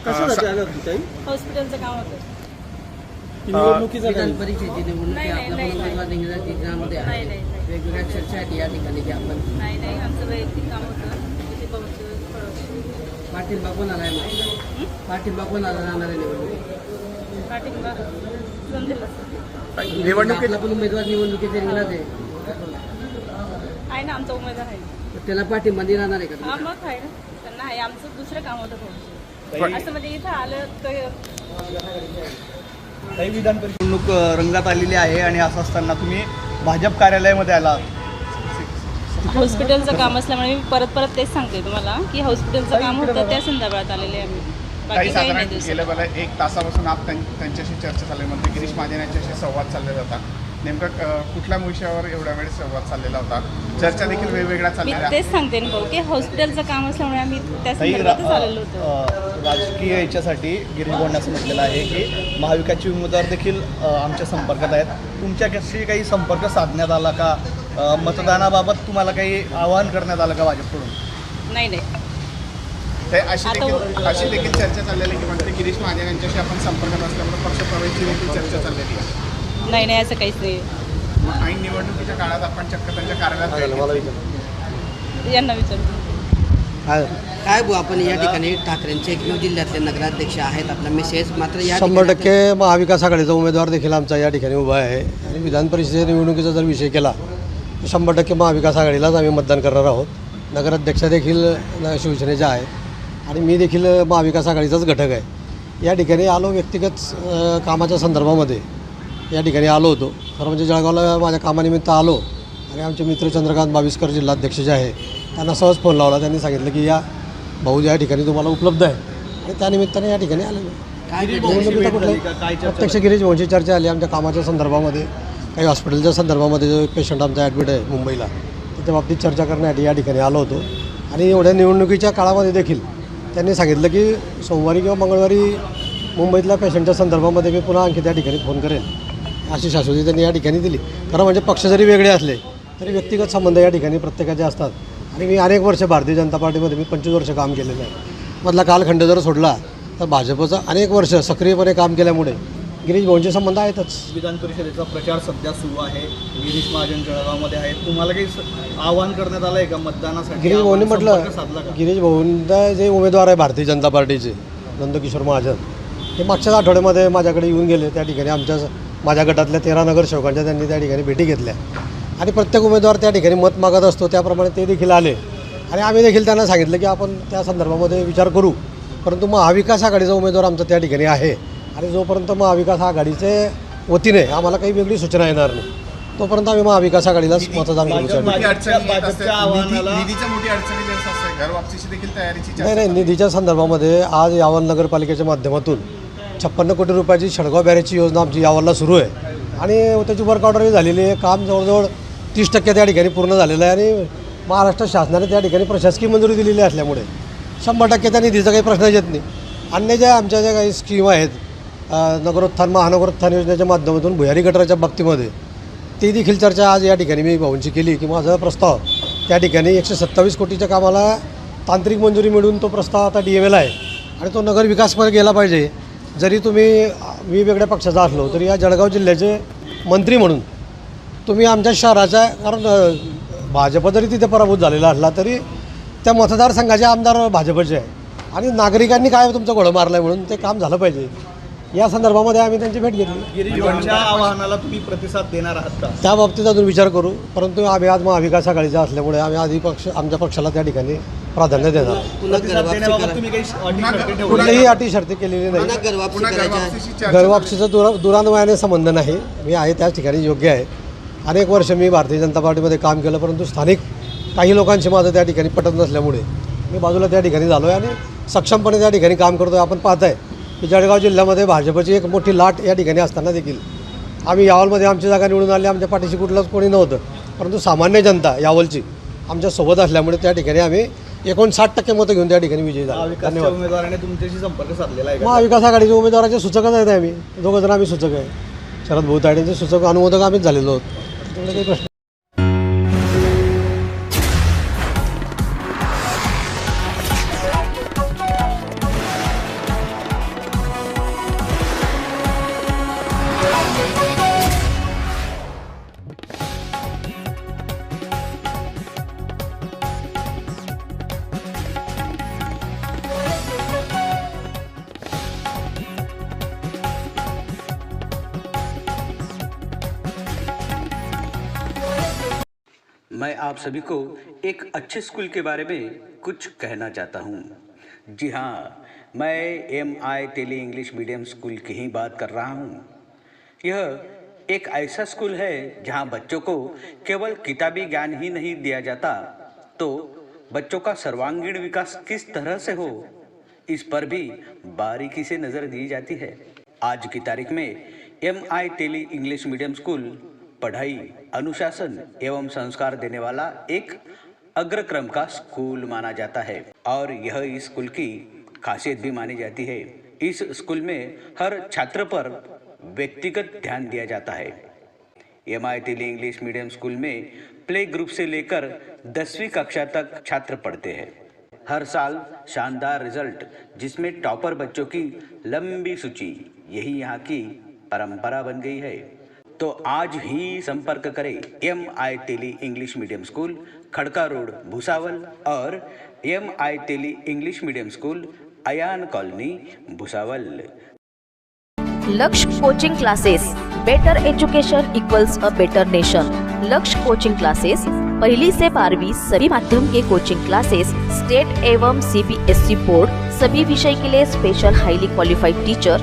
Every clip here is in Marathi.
कशासाठी आलं होतं ताई? हॉस्पिटलचं काम होतं. की निवडणुकीचा विधान परिषदेची निवडणूक आहे. आपला नाही, उमेदवार रिंगणात रिंगणामध्ये आहे. नाही. वेगवेगळ्या चर्चा आहेत या ठिकाणी की आपण नाही आमचं वैयक्तिक काम होतं. तिथे पोहोचलं. पाठिंबा कोणाला आहे? पाठिंबा कोणाला राहणार आहे निवडणूक? पाठिंबा समजेल निवडणुकीत आपला पण उमेदवार निवडणुकीच्या रिंगणात आहे. आहे ना, आमचा उमेदवार आहे. तर त्याला पाठिंबा नाही राहणार आहे का? हा मग आहे ना, त्यांना आहे. आमचं दुसरं काम होतं थोडंसं. असं म्हणजे इथं आलं तर काही विधान परिषद निवडणूक रंगात आलेली आहे आणि असं असताना तुम्ही भाजप कार्यालयामध्ये आला. हॉस्पिटलचं काम असल्यामुळे मी परत तेच सांगते तुम्हाला की हॉस्पिटलचं काम होतं त्या संदर्भात आलेले आम्ही. काही बाकी काही साधारण नाही दुसरं. गेल्या मला 1 तासापासून आप त्यांच्याशी चर्चा चालल्यामध्ये गिरीश महाजन यांच्याशी संवाद चाललेला होता. नेमका कुठल्या विषयावर एवढ्या वेळ संवाद चाललेला होता? चर्चा देखील वेगवेगळ्या मी चाललेल्या तेच सांगते ना भाऊ की हॉस्पिटलचं काम असल्यामुळे आम्ही त्या संदर्भातच आलेलो होतो. राजकीय याच्यासाठी गिरीश भाऊंनी असं म्हटलेलं आहे की महाविकासचे उमेदवार देखील आमच्या संपर्कात आहेत. तुमच्याशी काही संपर्क साधण्यात आला का? मतदानाबाबत तुम्हाला काही आवाहन करण्यात आलं का भाजपकडून? नाही ते अशी देखील चर्चा चाललेली की म्हणते गिरीश महाजन यांच्याशी आपण संपर्कात असल्यामुळे पक्षप्रवेशची देखील चर्चा चाललेली आहे. नाही असं काहीच नाही. मग ऐन निवडणुकीच्या काळात आपण चक्क त्यांच्या कार्यालयात भेट घेतली. यांना विचारतो. काय भाऊ, आपण या ठिकाणी ठाकरेंचे एकमेव जिल्ह्यातले नगराध्यक्ष आहेत. आपला मेसेज मात्र या 100% महाविकास आघाडीचा उमेदवार देखील आमचा या ठिकाणी उभा आहे आणि विधान परिषदेच्या निवडणुकीचा जर विषय केला तर 100% महाविकास आघाडीलाच आम्ही मतदान करणार आहोत. नगराध्यक्ष देखील शिवसेनेचे आहेत आणि मी देखील महाविकास आघाडीचाच घटक आहे. या ठिकाणी आलो व्यक्तिगत कामाच्या संदर्भामध्ये या ठिकाणी आलो होतो. खरं म्हणजे जळगावला माझ्या कामानिमित्त आलो आणि आमचे मित्र चंद्रकांत बाविस्कर जिल्हाध्यक्ष जे आहे त्यांना सहज फोन लावला. त्यांनी सांगितलं की या भाऊ या ठिकाणी तुम्हाला उपलब्ध आहे आणि त्यानिमित्ताने या ठिकाणी आलेलो. प्रत्यक्ष गिरीश भाऊंची चर्चा आली आमच्या कामाच्या संदर्भामध्ये, काही हॉस्पिटलच्या संदर्भामध्ये. जो एक पेशंट आमचा ॲडमिट आहे मुंबईला, त्या बाबतीत चर्चा करण्यासाठी या ठिकाणी आलो होतो. आणि एवढ्या निवडणुकीच्या काळामध्ये देखील त्यांनी सांगितलं की सोमवारी किंवा मंगळवारी मुंबईतल्या पेशंटच्या संदर्भामध्ये मी पुन्हा आणखी त्या ठिकाणी फोन करेन अशी शाश्वती त्यांनी या ठिकाणी दिली. खरं म्हणजे पक्ष जरी वेगळे असले तरी व्यक्तिगत संबंध या ठिकाणी प्रत्येकाचे असतात. आणि मी अनेक वर्ष भारतीय जनता पार्टीमध्ये मी 25 वर्ष काम केलेलं आहे. मधला कालखंड जर सोडला तर भाजपचं अनेक वर्ष सक्रियपणे काम केल्यामुळे गिरीश भाऊंचे संबंध आहेतच. विधान परिषदेचा प्रचार सध्या सुरू आहे. गिरीश महाजन जळगावमध्ये आहेत. तुम्हाला काही आवाहन करण्यात आलं आहे का मतदानासाठी? गिरीश भाऊंनी म्हटलं, साधला का? गिरीश भाऊंचा जे उमेदवार आहे भारतीय जनता पार्टीचे नंदकिशोर महाजन, हे मागच्याच आठवड्यामध्ये माझ्याकडे येऊन गेले. त्या ठिकाणी माझ्या गटातल्या 13 नगरसेवकांच्या त्यांनी त्या ठिकाणी भेटी घेतल्या आणि प्रत्येक उमेदवार त्या ठिकाणी मत मागत असतो त्याप्रमाणे ते देखील आले. आणि आम्ही देखील त्यांना सांगितलं की आपण त्या संदर्भामध्ये विचार करू, परंतु महाविकास आघाडीचा उमेदवार आमचा त्या ठिकाणी आहे आणि जोपर्यंत महाविकास आघाडीचे वतीने आम्हाला काही वेगळी सूचना येणार नाही तोपर्यंत आम्ही महाविकास आघाडीलाच मतदान करू. निधीच्या मोठी अडचणी जास्त असते. घर वापसीची देखील तयारीची चर्चा नाही निधीच्या संदर्भामध्ये आज यावल नगरपालिकेच्या माध्यमातून 56 कोटी रुपयाची शेडगाव बॅरेजची योजना आमची यावलला सुरू आहे आणि त्याची वर्क ऑर्डरही झालेली आहे. काम जवळजवळ 30% त्या ठिकाणी पूर्ण झालेलं आहे आणि महाराष्ट्र शासनाने त्या ठिकाणी प्रशासकीय मंजुरी दिलेली असल्यामुळे 100% त्या निधीचा काही प्रश्नच येत नाही. अन्य ज्या आमच्या ज्या काही स्कीम आहेत नगरोत्थान महानगरोत्थान योजनेच्या माध्यमातून भुयारी गटाराच्या बाबतीमध्ये ती देखील चर्चा आज या ठिकाणी मी भाऊंची केली की माझा प्रस्ताव त्या ठिकाणी 127 कोटीच्या कामाला तांत्रिक मंजुरी मिळून तो प्रस्ताव आता DML आहे आणि तो नगर विकासमध्ये गेला पाहिजे. जरी तुम्ही वेगवेगळ्या पक्षाचा असलो तरी या जळगाव जिल्ह्याचे मंत्री म्हणून तुम्ही आमच्या शहराच्या, कारण भाजप जरी तिथे पराभूत झालेला असला तरी त्या मतदारसंघाचे आमदार भाजपचे आहे आणि नागरिकांनी काय तुमचं घोडं मारलं आहे म्हणून ते काम झालं पाहिजे. या संदर्भामध्ये आम्ही त्यांची भेट घेतली. गिरीश भाऊंच्या आवाहनाला तुम्ही प्रतिसाद देणार आहात का? त्या बाबतीत अजून विचार करू, परंतु आम्ही आज महाविकास आघाडीचा असल्यामुळे आम्ही आधी आमच्या पक्षाला त्या ठिकाणी प्राधान्य देणार. प्रतिसाद देण्याबाबत तुम्ही काही अटी शर्ती ठेवल्या? कुठलीही अटी शर्ती केलेली नाही. घरवापसीची घरवापसीचा दुरान्वयाने संबंध नाही. मी आहे त्याच ठिकाणी योग्य आहे. अनेक वर्ष मी भारतीय जनता पार्टीमध्ये काम केलं, परंतु स्थानिक काही लोकांशी माझं त्या ठिकाणी पटत नसल्यामुळे मी बाजूला त्या ठिकाणी झालो आहे आणि सक्षमपणे त्या ठिकाणी काम करतो आहे. आपण पाहत आहे की जळगाव जिल्ह्यामध्ये भाजपची एक मोठी लाट या ठिकाणी असताना देखील आम्ही यावलमध्ये आमची जागा निवडून आली. आमच्या पाठीशी कुठलंच कोणी नव्हतं, परंतु सामान्य जनता यावलची आमच्यासोबत असल्यामुळे त्या ठिकाणी आम्ही 59% मतं घेऊन त्या ठिकाणी विजयी झालो. धन्यवाद. उमेदवाराने तुमच्याशी संपर्क साधलेला आहे का? महाविकास आघाडीच्या उमेदवाराचे सूचकच आहेत. आम्ही दोघं जण आम्ही सूचक आहे. शरद भाऊ तायडेंचे सूचक अनुमोदक आम्हीच झालेलो आहोत. त्यामुळे काही प्रश्न मैं आप सभी को एक अच्छे स्कूल के बारे में कुछ कहना चाहता हूँ। जी हाँ, मैं MI tele English medium school की ही बात कर रहा हूँ। यह एक ऐसा स्कूल है जहाँ बच्चों को केवल किताबी ज्ञान ही नहीं दिया जाता, तो बच्चों का सर्वांगीण विकास किस तरह से हो, इस पर भी बारीकी से नज़र दी जाती है। आज की तारीख में MI tele English medium school पढ़ाई, अनुशासन एवं संस्कार देने वाला एक अग्रक्रम का स्कूल माना जाता है और यह इस स्कूल की खासियत भी मानी जाती है। इस स्कूल में हर छात्र पर व्यक्तिगत ध्यान दिया जाता है। MI tele English medium school में प्ले ग्रुप से लेकर 10वीं कक्षा तक छात्र पढ़ते हैं। हर साल शानदार रिजल्ट, जिसमें टॉपर बच्चों की लंबी सूची, यही यहाँ की परंपरा बन गई है। तो आज ही संपर्क करें MI tele English medium school, Khadka road, Bhusawal और MI tele English medium school, Ayan colony, Bhusawal. Lakshya coaching classes, better education equals a better nation. Lakshya coaching classes 1ली से 12वीं सभी माध्यम के कोचिंग क्लासेस, स्टेट एवं CBSE बोर्ड, सभी विषय के लिए स्पेशल हाईली क्वालिफाइड टीचर,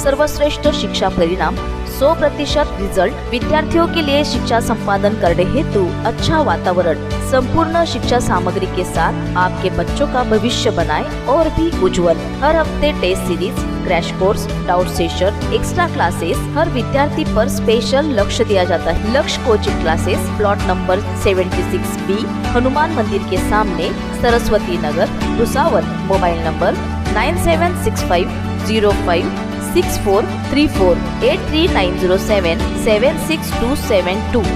सर्वश्रेष्ठ शिक्षा परिणाम, 100% रिजल्ट, विद्यार्थियों के लिए शिक्षा संपादन करने हेतु अच्छा वातावरण, संपूर्ण शिक्षा सामग्री के साथ आपके बच्चों का भविष्य बनाए और भी उज्जवल। हर हफ्ते test series, crash course, doubt session, extra classes, हर विद्यार्थी पर स्पेशल लक्ष्य दिया जाता है। Lakshya coaching classes plot number 76B, Hanuman मंदिर के सामने, सरस्वती नगर, भुसावल। Mobile number 9765056434 83907 76272।